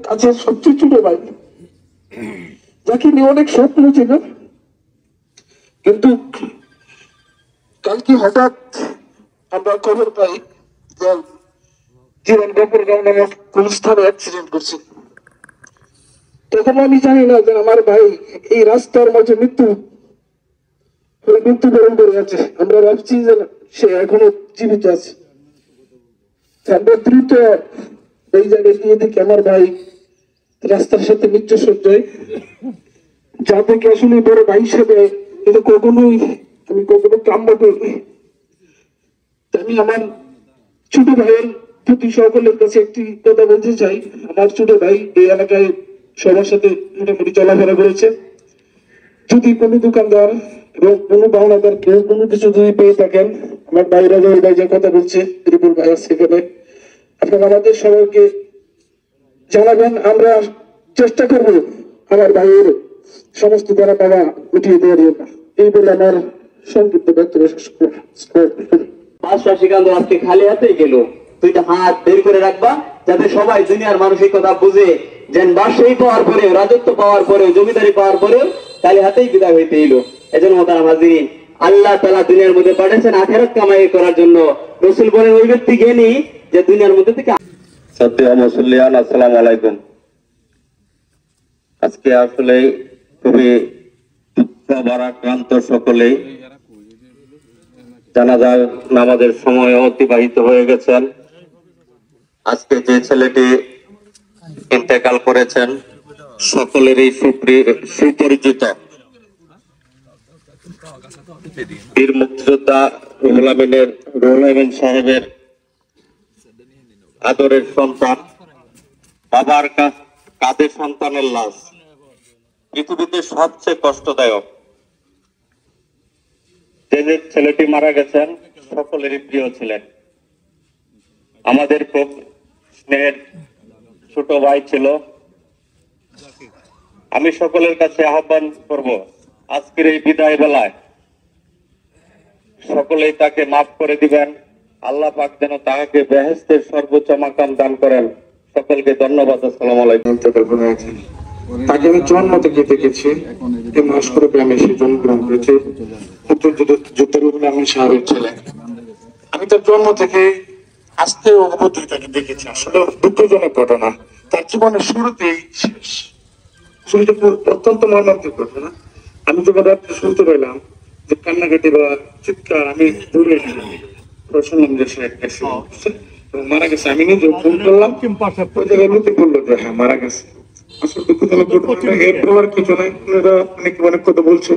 কাছের সবচেয়ে ছোট ভাই, যাকে নিয়ে অনেক স্বপ্ন ছিল। কিন্তু কালকে হঠাৎ আমরা খবর পাই যে জীবন গোপরগাঁও নামক কোন স্থানে অ্যাক্সিডেন্ট করছে। তখন আমি জানি না যে আমার ভাই এই রাস্তার মাঝে মৃত্যুবরণ করে আছে। আমরা ভাবছি যে সে এখনো জীবিত আছে। আমরা দ্রুত এই জায়গায় গিয়ে দেখি আমার ভাই রাস্তার সাথে মৃত্যু সজ্জায়, যা থেকে আসলে বড় ভাই হিসেবে এটা আমি কখনো কাম্য করি। আমি আমার ছোট ভাইয়ের প্রতি সকলের কাছে একটি কথা বলতে চাই। আমার ছোট ভাই এই এলাকায় সবার সাথে মোটামুটি চলাফেরা করেছে। যদি কোনো দোকানদার এবং কোনো পাওনাদার কেউ কোনো কিছু যদি পেয়ে থাকেন, আমার ভাইরা ভাই যে কথা বলছে রিপুর ভাই সেখানে আপনারা আমাদের সবাইকে জানাবেন। আমরা চেষ্টা করব আমার ভাইয়ের সমস্ত দ্বারা পাওয়া উঠিয়ে দেওয়ার জন্য। এই বলে আমার সংক্ষিপ্ত বক্তব্য শেষ করি। বাদশাহ সিকান্দর আজকে খালি হাতেই গেল। দুইটা হাত বের করে রাখবা, যাতে সবাই দুনিয়ার মানসিকতা বুঝে যে বাদশাহী পাওয়ার পরে, রাজত্ব পাওয়ার পরে, জমিদারি পাওয়ার পরে খালি হাতেই বিদায় হইতে এলো। এজন্য মোহতারাম হাজিরিন, আল্লাহ তাআলা দুনিয়ার মধ্যে পাঠিয়েছেন আখিরাত কামাই করার জন্য। রাসূল বলেন ওই ব্যক্তি জ্ঞানী যে দুনিয়ার মধ্যে থেকে। আসসালামু আলাইকুম। আজকে আসলে খুবই দুঃখ ভারাক্রান্ত সকলেই। জানাজার নামাজের সময় অতিবাহিত হয়ে গেছেন। আজকে যে ছেলেটি ইন্তেকাল করেছেন সকলেরই সুপরিচিত বীর মুক্তিযোদ্ধা রুহুল আমিন সাহেবের আদরের সন্তান, বাবার কাঁধে সন্তানের লাশ পৃথিবীতে সবচেয়ে কষ্টদায়ক। যে ছেলেটি মারা গেছেন সকলেরই প্রিয় ছিলেন, আমাদের খুব স্নেহের ছোট ভাই ছিল। আমি সকলের কাছে আহ্বান করব, আজকের এই বিদায় বেলায় সকলেই তাকে মাফ করে দিবেন। আল্লাহ পাক যেন তাকে বেহেশতের সর্বোচ্চ মাকাম দান করেন। সকলকে ধন্যবাদ। আসসালামু আলাইকুম। তাকে আমি জন্ম থেকে দেখেছি, মাসকরে গ্রামে সে জন্মগ্রহণ করেছে। মুক্তিযুদ্ধের রুহুল আমিন সাহেবের ছেলে। আমি তার জন্ম থেকে আজকে অবধি তাকে দেখেছি। আসলে দুঃখজনক ঘটনা, তার জীবনের শুরুতেই শেষ। শুরুতে অত্যন্ত মর্মান্তিক ঘটনা। আমি যখন রাত্রে শুনতে পেলাম যে কান্নাকাটি বা চিৎকার, আমি দূরে শুনলাম যে সে মারা গেছে। আমি নিজে ফোন করলাম, ওই জায়গায় লোকে বললো যে হ্যাঁ মারা গেছে। আসলে দুঃখজনক ঘটনা, এর বলার কিছু নাই। অনেকে অনেক কথা বলছে,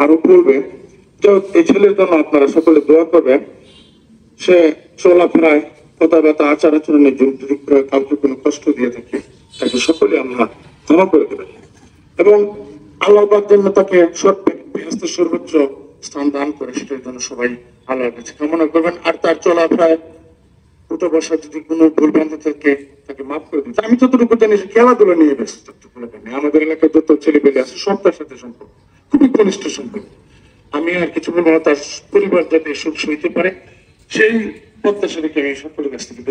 আরো বলবে। এই ছেলের জন্য আপনারা সকলে দোয়া করবেন। সে চলাফেরায়, কথাবার্তা, আচার আচরণের জন্য যদি কাউকে কোনো কষ্ট দিয়ে থাকে তাকে সকলে আমরা ক্ষমা করে দেবেন এবং আল্লাহ পাক যেন তাকে সর্বোচ্চ স্থান দান করে, সেটার জন্য সবাই আল্লাহর কাছে কামনা করবেন। আর তার চলাফেরায় উঠে বসা যদি কোনো ভুলভ্রান্তি থাকে তাকে মাফ করে দিন। আমি যতটুকু জানি সে খেলাধুলা নিয়ে ব্যস্ত। আমাদের এলাকায় যত ছেলে পেলে আছে সব তার সাথে সম্পর্ক, খুবই ঘনিষ্ঠ সম্পর্ক। আমি আর কিছু বলবো না, তার পরিবার যাতে সুখ সইতে পারে সেই প্রত্যাশা রেখে আমি সকলের কাছ থেকে